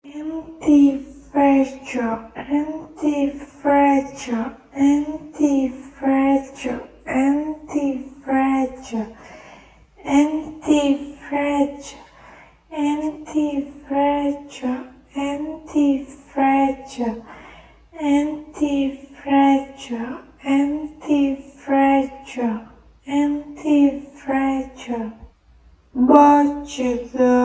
Anti-fragile, anti-fragile, anti-fragile, anti-fragile, anti-fragile, anti-fragile, anti-fragile, anti-fragile, anti-fragile, anti-fragile. Portugal,